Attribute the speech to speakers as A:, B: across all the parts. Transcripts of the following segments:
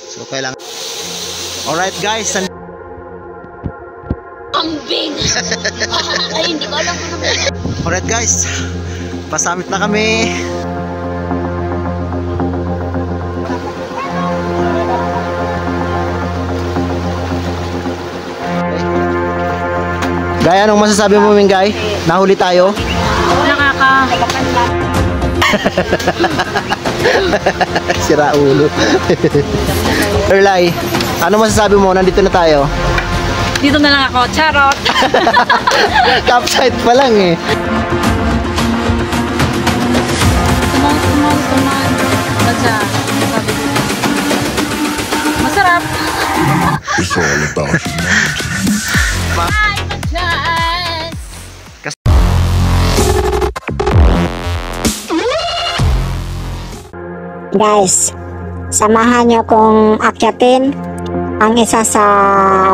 A: So kailangan. Alright guys,
B: Ambing! Ay, hindi ko alam kung ano.
A: alright guys, pasamit na kami. Gaya, anong masasabi mo, Mingay? Nahuli tayo? Sira ulo. Erlay, ano masasabi mo? Nandito na tayo.
B: Dito na lang ako, charot!
A: Campsite pa lang eh.
B: Tumang. Basta, masarap!
C: It's all about
B: Hi, Majas!
D: Guys, samahan nyo kong akyatin ang isa sa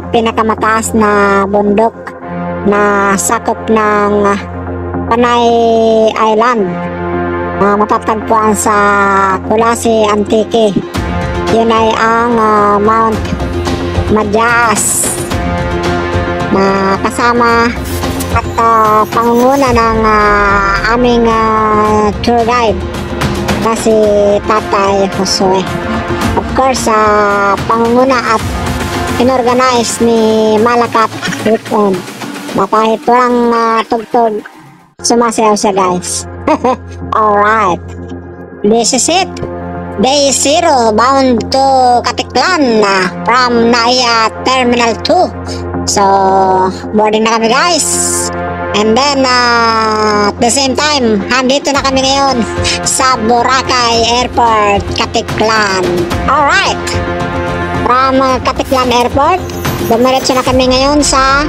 D: pinakamataas na bundok na sakop ng Panay Island na matatagpuan sa Kulasi Antique. Yun ay ang Mount Majas na kasama at pangunguna ng aming tour guide na si Tatay Josue. Of course, pangunguna at inorganize ni Malacat Weekend na kahit walang tugtog, sumasayaw siya guys. Alright, this is it. Day 0 bound to Katiklan from Naiya Terminal 2. So, boarding na kami guys. And then, at the same time, andito na kami ngayon sa Boracay Airport, Katiklan. Alright, from Katiklan Airport, dumiretso na kami ngayon sa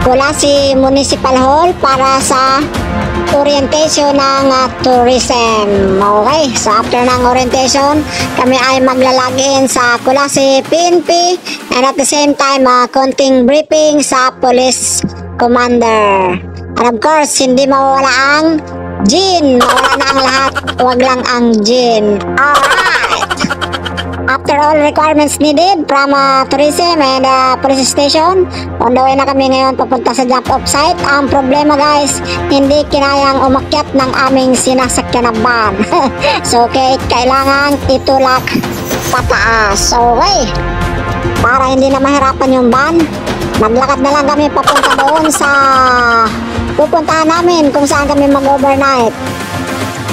D: Kulasi Municipal Hall para sa orientation ng tourism. Okay, so after ng orientation, kami ay maglalagin sa Kulasi PNP and at the same time, konting briefing sa police commander. And of course, hindi mawala ang gin. Mawala na ang lahat. Huwag lang ang gin. Alright! After all requirements needed from tourism and police station, on the way na kami ngayon papunta sa jump-off site. Ang problema guys, hindi kinayang umakyat ng aming sinasakyan na van. So, okay, kailangan itulak pataas. Okay, para hindi na mahirapan yung van, maglakad na lang kami papunta doon sa pupuntahan namin kung saan kami mag-overnight.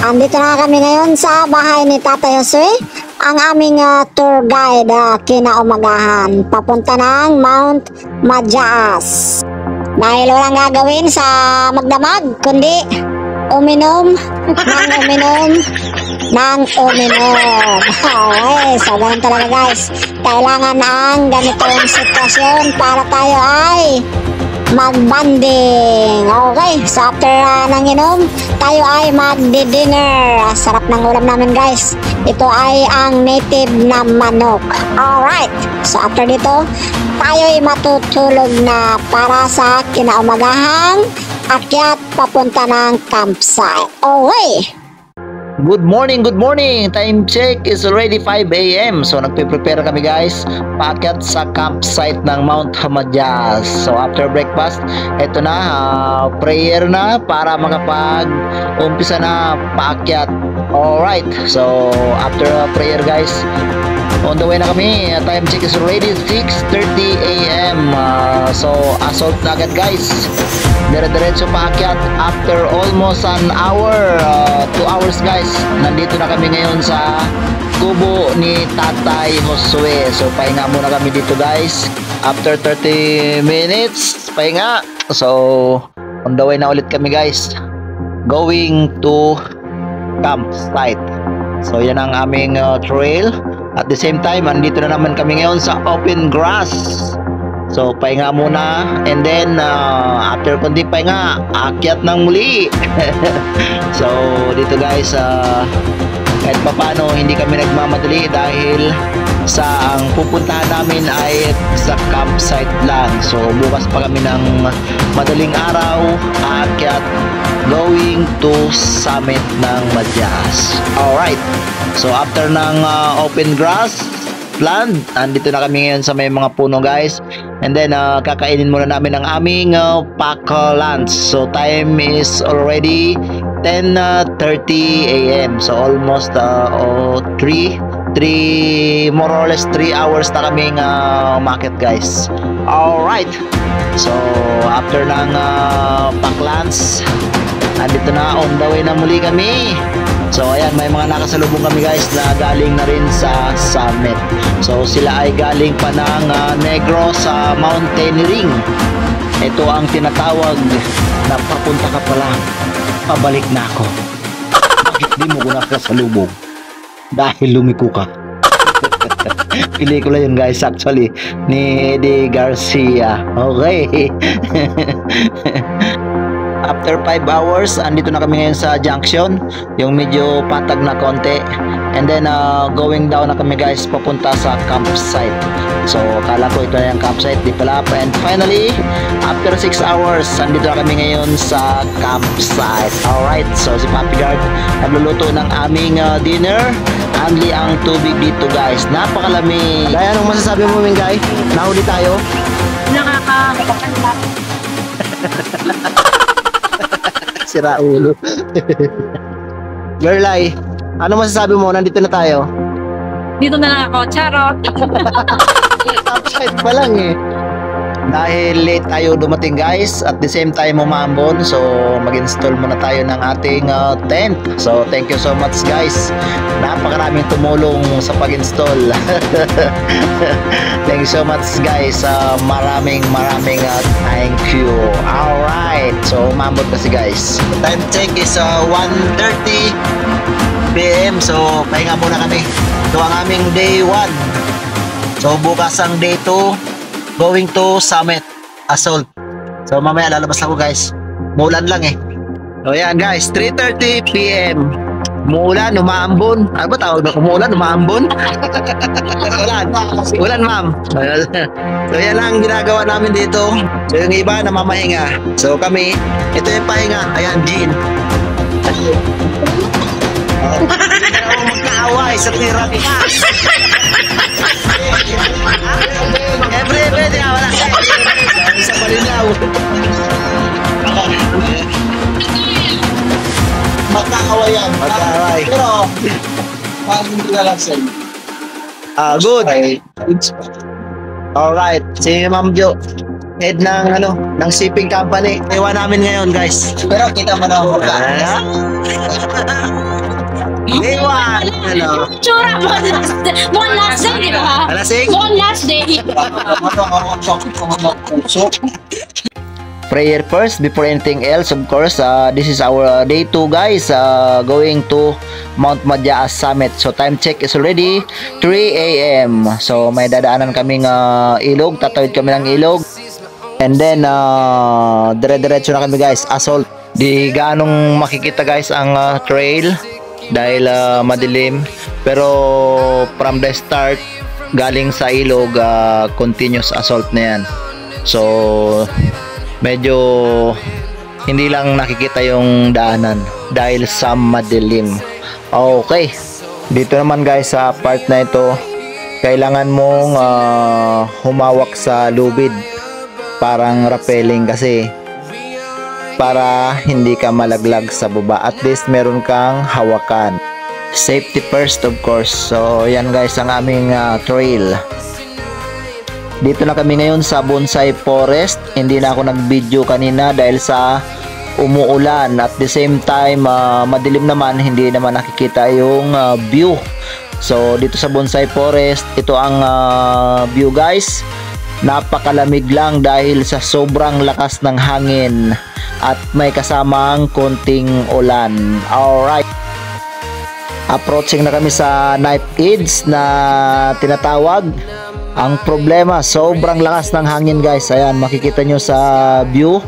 D: Andito na kami ngayon sa bahay ni Tatay Josue, ang aming tour guide kinaumagahan papunta ng Mount Majas. Dahil walang gagawin sa magdamag kundi uminom ng uminom. Okay, so ganun talaga guys. Kailangan ang ganitong sitwasyon para tayo ay mag-banding. Okay, so after ng inom, tayo ay magdi-dinner. Sarap ng ulam namin guys. Ito ay ang native na manok. Alright, so after dito, tayo ay matutulog na para sa kinaumagahang akyat papunta ng campsite. Okay.
A: Good morning, good morning. Time check is already 5 AM. So nagpe-prepare kami guys, paakyat sa campsite ng Mount Majas. So after breakfast, eto na, prayer na para makapag-umpisa na paakyat. Alright, so after prayer guys, on the way na kami. Time check is already 6:30 AM. So assault na agad guys. Dire-diretso paakyat after almost an hour, 2 hours guys. Nandito na kami ngayon sa kubo ni Tatay Josue. So pahinga muna kami dito guys. After 30 minutes, pahinga. So on the way na ulit kami guys, going to campsite. So yan ang aming trail. At the same time, andito na naman kami ngayon sa open grass. So pahinga muna, and then after kundi pahinga, akyat ng muli. So dito guys, kahit papano hindi kami nagmamadali dahil sa ang pupuntahan namin ay sa campsite lang. So bukas pa kami ng madaling araw aakyat going to summit ng Majas. Alright, so after ng open grass, land. Andito na kami ngayon sa may mga puno guys. And then kakainin muna namin ang aming pack lunch. So time is already 10:30 a.m. So almost 3 more or less 3 hours na kaming market guys. Alright. So after ng pack lunch, andito na, on the way na muli kami. So ayan, may mga nakasalubong kami guys na galing na rin sa summit. So sila ay galing pa ng Negros sa mountaineering. Ito ang tinatawag na papunta ka pa lang, pabalik na ako. Bakit di mo ko nakasalubong? Dahil lumiko ka. Pelikula yun guys actually, ni Eddie Garcia. Okay. After 5 hours, andito na kami ngayon sa junction, yung medyo patag na konti. And then going down na kami guys, papunta sa campsite. So kala ko ito na yung campsite, di pala. And finally, after 6 hours, andito na kami ngayon sa campsite. Alright, so si Papi Guard nagluluto ng aming dinner. Only ang tubig dito guys, napakalamig. Gaya, anong masasabi mo Mingay? Nahuli tayo?
B: Nakakakanlap.
A: Sira ulo. Girlay, ano masasabi mo? Nandito na tayo.
B: Dito na lang ako, charot.
A: Upside pa lang eh. Dahil late tayo dumating guys, at the same time umambon, so mag-install muna tayo ng ating tent. So thank you so much guys, napakaraming tumulong sa pag-install. Thank you so much guys, maraming thank you. Alright, so umambon kasi guys. Time check is 1:30 PM, so pahinga muna kami. So ang aming day 1, so bukas ang day 2, going to Summit Assault. So mamaya lalabas ako guys. Muulan lang eh. So yan guys, 3:30 PM. Umuulan, umaambon. Ano ba tawag na? Umuulan, umaambon? Ulan ma'am. So yan lang ginagawa namin dito. So yung iba namamahinga. So kami, ito yung pahinga. Ayan, Jean. Magkaaway sa tirakas. Every day wala sa Balinaw.
E: Magkakaway yan.
A: Magkakaway.
E: Pero, parang hindi na lang sa'yo.
A: Good.
E: It's
A: Alright. Si Ma'am Jo, head ng shipping company. Iwan namin ngayon guys.
E: pero kita mo na ako ka.
A: Iwan. Ano?
B: Tsura mo. One last day, di ba?
A: Alasing?
B: One last day.
A: Prayer first before anything else, of course. This is our day 2 guys, going to Mount Madyas Summit. So time check is already 3 AM. So may dadaanan kaming ilog, tatawid kami ng ilog. And then dire-diretso na kami guys, Assault. Di ganong makikita guys ang trail dahil madilim. Pero from the start, galing sa ilog, continuous assault na yan. So medyo hindi lang nakikita yung daanan dahil sa madilim. Okay, dito naman guys sa part na ito, kailangan mong humawak sa lubid, parang rappelling kasi, para hindi ka malaglag sa baba. At least meron kang hawakan. Safety first of course. So yan guys ang aming trail. Dito na kami ngayon sa Bonsai Forest. Hindi na ako nag-video kanina dahil sa umuulan. At the same time, madilim naman. Hindi naman nakikita yung view. So, dito sa Bonsai Forest, ito ang view guys. Napakalamig lang dahil sa sobrang lakas ng hangin. At may kasamang konting ulan. Alright. Approaching na kami sa Knife Edge na tinatawag. Ang problema, sobrang lakas ng hangin guys. Ayan, makikita nyo sa view.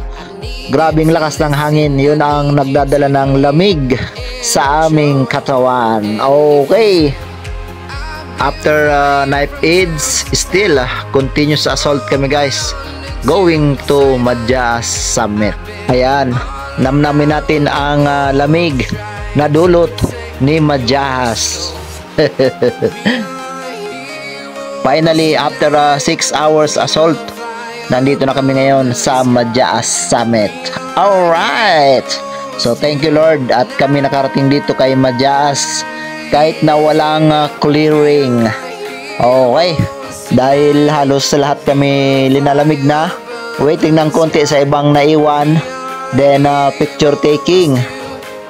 A: Grabing lakas ng hangin. Yun ang nagdadala ng lamig sa aming katawan. Okay. After Knife Edge, still continuous assault kami guys. Going to Madyas Summit. Ayan, namnamin natin ang lamig na dulot ni Madyas. finally after 6 hours assault, nandito na kami ngayon sa Madyaas Summit. Alright! So thank you Lord at kami nakarating dito kay Madyaas kahit na walang clearing. Okay, dahil halos sa lahat kami linalamig na, waiting ng konti sa ibang naiwan, then picture taking.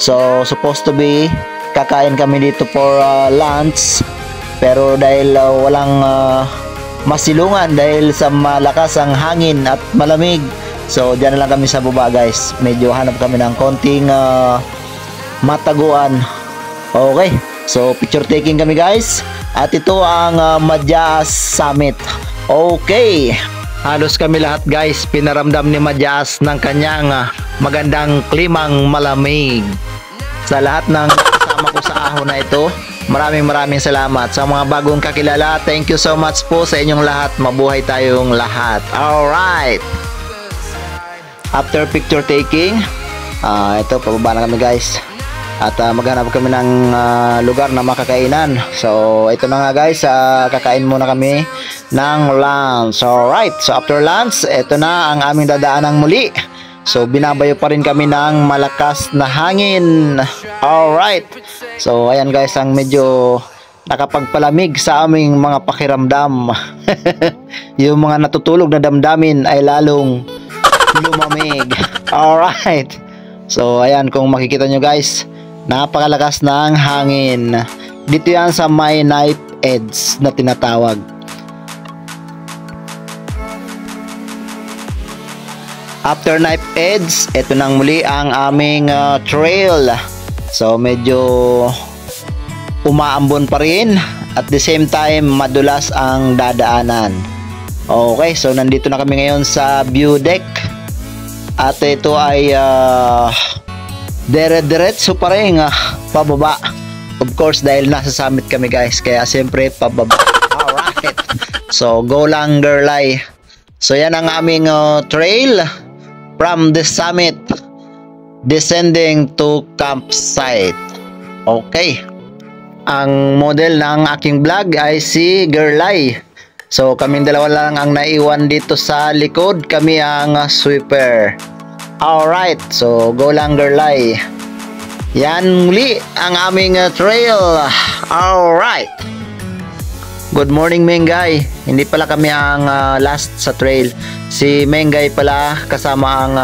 A: So supposed to be kakain kami dito for lunch, pero dahil walang masilungan dahil sa malakas ang hangin at malamig, so dyan na lang kami sa baba guys. Medyo hanap kami ng konting mataguan. Okay, so picture taking kami guys. At ito ang Madyaas Summit. Okay, halos kami lahat guys pinaramdam ni Madyaas ng kanyang magandang klimang malamig. Sa lahat ng kasama ko sa ahon na ito, maraming salamat. Sa mga bagong kakilala, thank you so much po sa inyong lahat. Mabuhay tayong lahat. Alright, after picture taking, ito pababa na kami guys. At maghanap kami ng lugar na makakainan. So ito na nga guys, kakain muna kami ng lunch. Alright, so after lunch, ito na ang aming dadaanan muli. So binabayo pa rin kami ng malakas na hangin. Alright, so ayan guys ang medyo nakapagpalamig sa aming mga pakiramdam. Yung mga natutulog na damdamin ay lalong lumamig. Alright, so ayan kung makikita nyo guys, napakalakas ng hangin. Dito yan sa may knife edge na tinatawag. After knife edge, ito nang muli ang aming trail. So medyo umaambon pa rin, at the same time madulas ang dadaanan. Okay, so nandito na kami ngayon sa view deck. At ito ay dire-diretso pa rin pababa. Of course dahil nasa summit kami guys, kaya siyempre pababa. Alright, so go lang girlay. So yan ang aming trail from the summit descending to campsite. Okay, ang model ng aking vlog ay si Girlay. So kaming dalawa lang ang naiwan dito sa likod, kami ang sweeper. Alright, so go lang Girlay. Yan muli ang aming trail. Alright, good morning Mengay. Hindi pala kami ang last sa trail. Si Mengay pala kasama ang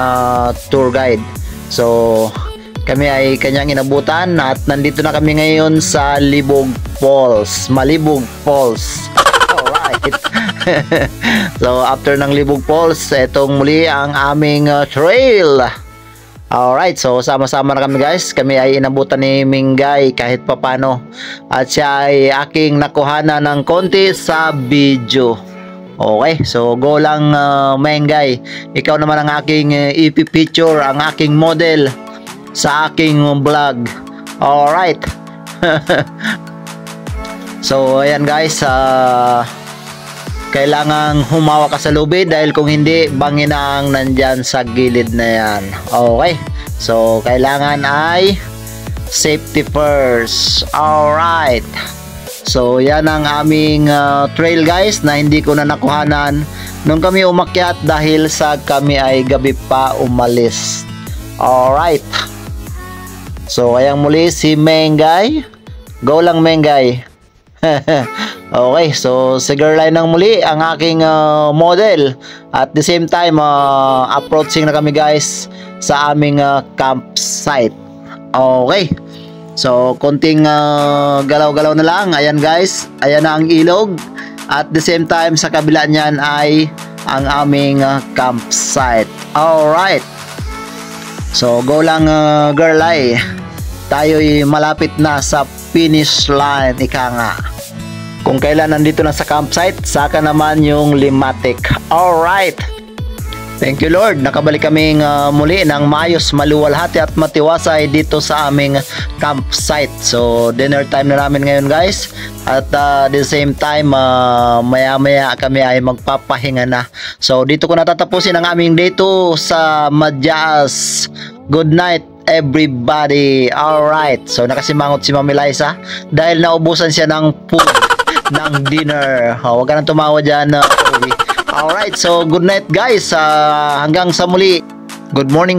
A: tour guide. So kami ay kanyang inabutan at nandito na kami ngayon sa Libog Falls, Malibog Falls. Alright. So after ng Libog Falls, etong muli ang aming trail. Alright, so sama-sama na kami guys. Kami ay inabutan ni Mingay kahit papano, at siya ay aking nakuhana ng konti sa video. Okay, so go lang Mengay. Ikaw naman ang aking ipipicture, ang aking model sa aking vlog. Alright. So ayan guys, kailangan humawa ka sa lubid dahil kung hindi, bangin na ang nandyan sa gilid na yan. Okay, so kailangan ay safety first. Alright, so yan ang aming trail guys na hindi ko na nakuhanan nung kami umakyat dahil sa kami ay gabi pa umalis. Alright, so ayan muli si Mengay. Go lang Mengay. Okay, so si Girlay nang muli ang aking model. At the same time, approaching na kami guys sa aming campsite. Okay, so konting galaw-galaw na lang. Ayan guys, ayan na ang ilog. At the same time, sa kabila niyan ay ang aming campsite. Alright, so go lang Girlay. Tayo'y malapit na sa finish line, ika nga. Kung kailan nandito na sa campsite, saka naman yung limatic. Alright, thank you Lord, nakabalik kaming muli ng maayos, maluwalhati at matiwasay dito sa aming campsite. So dinner time na namin ngayon guys. At the same time, maya maya kami ay magpapahinga na. So dito ko natatapusin ang aming day 2 sa Madyaas. Good night everybody. Alright, so nakasimangot si Mami Liza dahil naubusan siya ng food. ng dinner. Huwag ka nang tumawa dyan. Alright, so good night guys. Hanggang sa muli. Good morning,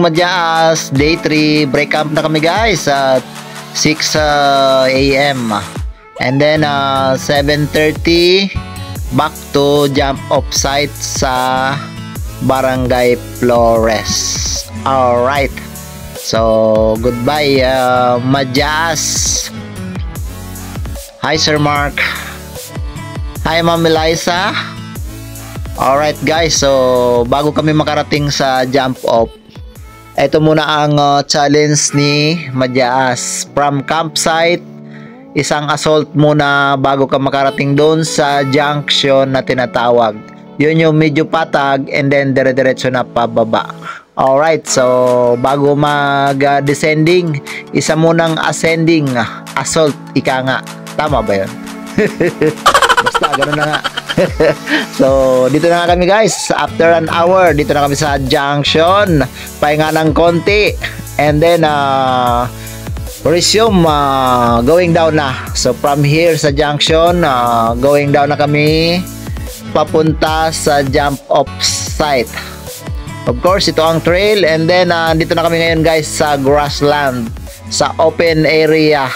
A: Madyaas. Day 3, break camp na kami guys at 6 a.m. And then 7:30 back to jump off site sa Barangay Flores. Alright. So, goodbye Madyaas. Hi Sir Mark. Hi Ma'am Eliza. Alright guys, so bago kami makarating sa jump off, ito muna ang challenge ni Madyaas. From campsite, isang assault muna bago ka makarating doon sa junction na tinatawag. Yun yung medyo patag and then dire-diretso na pababa. Alright, so bago mag-descending, isa munang ascending assault, ika nga. Tama ba yun? Basta, ganun na nga. So, dito na nga kami guys. After an hour, dito na kami sa junction. Pahinga ng konti. And then, resume going down na. So, from here sa junction, going down na kami papunta sa jump off site. Of course, ito ang trail. And then, dito na kami ngayon guys sa grassland. Sa open area.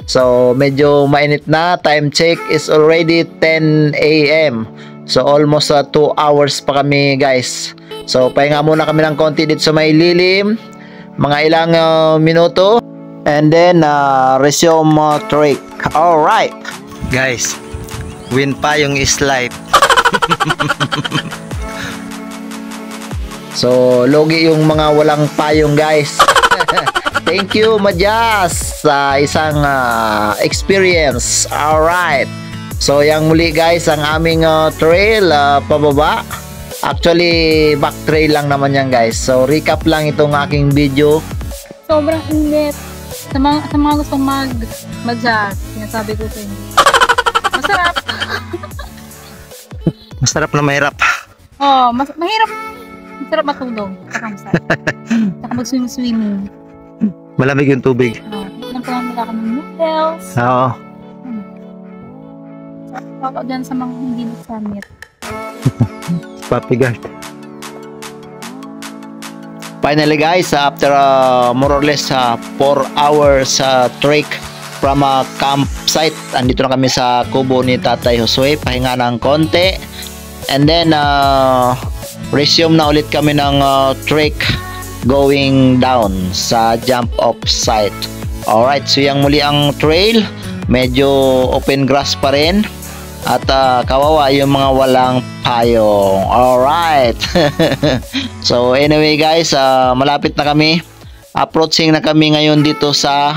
A: So, medyo mainit na. Time check is already 10 a.m. So, almost 2 hours pa kami, guys. So, pahinga muna kami ng konti dito sa may lilim. Mga ilang minuto. And then, resume trek. Alright. Guys, win pa yung slide. So, logi yung mga walang payong, guys. Thank you Madyaas sa isang experience. Alright. So yang muli guys ang aming trail pababa. Actually back trail lang naman yan guys. So recap lang itong aking video.
B: Sobrang init. Sa mga gustong mag-jazz, sinasabi ko sa inyo. Masarap.
A: Masarap na mahirap.
B: Oh, mahirap. Masarap matulog. Masarap. Saka mag-swim.
A: Malamig yung tubig.
B: Ilang pa lang kami ng noodles.
A: Oo.
B: Ako dyan sa mga hindi nag-summit.
A: Papigat. Finally guys, after more or less 4 hours trek from a campsite, andito na kami sa kubo ni Tatay Josue. Pahinga ng konti. And then, resume na ulit kami ng trek going down sa jump off site. Alright, so yung muli ang trail, medyo open grass pa rin at kawawa yung mga walang payong. Alright. So anyway guys, malapit na kami, approaching na kami ngayon dito sa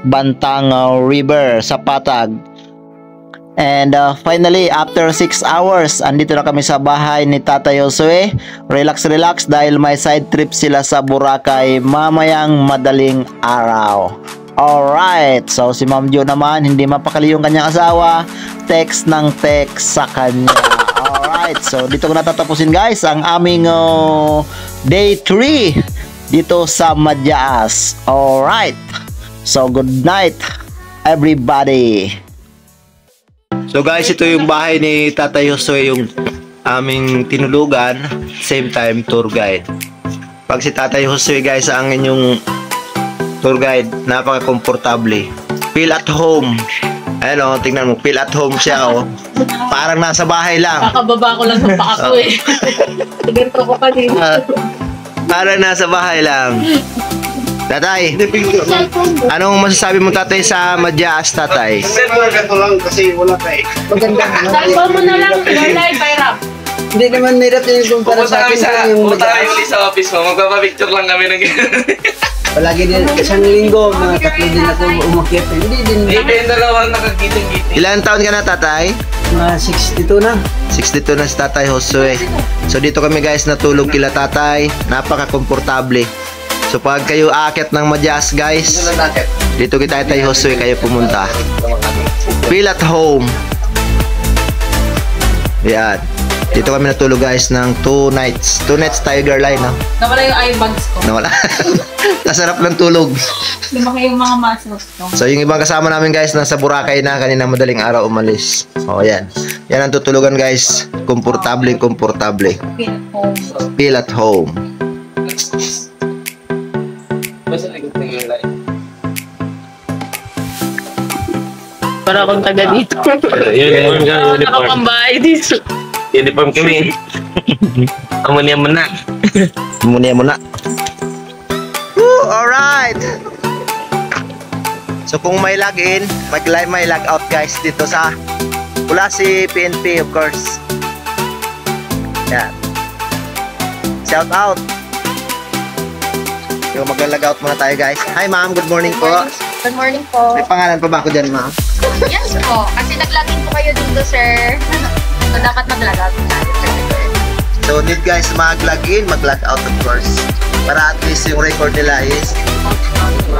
A: Bantang River sa Patag. And finally, after 6 hours, andito na kami sa bahay ni Tatay Josue. Relax dahil may side trip sila sa Boracay mamayang madaling araw. Alright, so si Ma'am Jo naman, hindi mapakali yung kanyang asawa. Text ng text sa kanya. Alright, so dito ko natatapusin guys ang aming day 3 dito sa Madyaas. Alright, so good night everybody. So guys, ito yung bahay ni Tatay Josue, yung aming tinulugan, same time tour guide. Pag si Tatay Josue guys ang inyong tour guide, napaka-komportable. Feel at home. Ayan o, tingnan mo, feel at home siya o. Parang nasa bahay lang.
B: Kakababa ko lang sa paa ko eh. Ganito ko kanina.
A: Parang nasa bahay lang. Tatay, anong masasabi mo tatay sa Madyaas tatay?
E: Ganito lang kasi wala ka eh.
B: Salpo mo na lang, Lorlay, pairap.
F: Hindi naman mahirap yun kung para sa akin yung
G: Pumunta kami ulit sa office mo, magpapapicture lang kami ng
F: palagi din, isang linggo, mga 3 din ako umakyat. Hindi din.
G: Hindi, yung dalawang nakagiting-giting.
A: Ilan taon ka na tatay?
F: Mga 62 na.
A: 62 na si Tatay Josue. So dito kami guys natulog kila tatay. Napaka-komportable. So pag kayo aakyat ng Madyaas guys, dito kita Tatay Josue kayo pumunta. Feel at home. Yan. Dito kami natulog guys ng 2 nights. 2 nights Tiger Line, no?
B: Nawala yung eye bags ko.
A: Nawala. Nasarap ng tulog.
B: Lumaki yung mga muscles ko.
A: So yung ibang kasama namin guys nasa Boracay na, kanina madaling araw umalis. O yan. Yan ang tutulugan guys. Komportable. Feel at home.
G: Basta likod ng yung light.
H: Para akong taga dito.
G: Uniform ka, uniform.
H: Nakapambahay dito.
G: Uniform kami. Amuniya mo na.
A: Muna muna. Woo, alright. So kung may login, may log out guys dito sa wala si PNP of course. Yan. Shout out. Yung mag-log out muna tayo guys. Hi ma'am, good morning po.
I: Good morning po.
A: May pangalan pa ba ako dyan ma'am?
I: Yes po. Kasi nag-login po kayo dito, sir. So, dapat mag-log out tayo.
A: So need guys mag-login, mag-log out of course. Para at least yung record nila is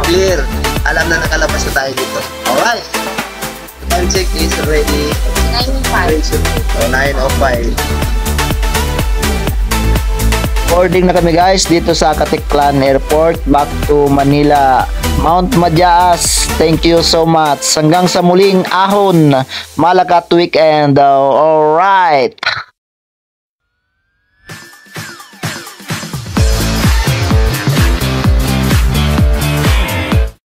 A: clear. Alam na nakalabas na tayo dito. Alright. Time check is ready.
I: 9:05.
A: So 9:05. Boarding na kami guys dito sa Caticlan Airport back to Manila, Mount Majaas. Thank you so much. Hanggang sa muling ahon, Malacat weekend. Alright.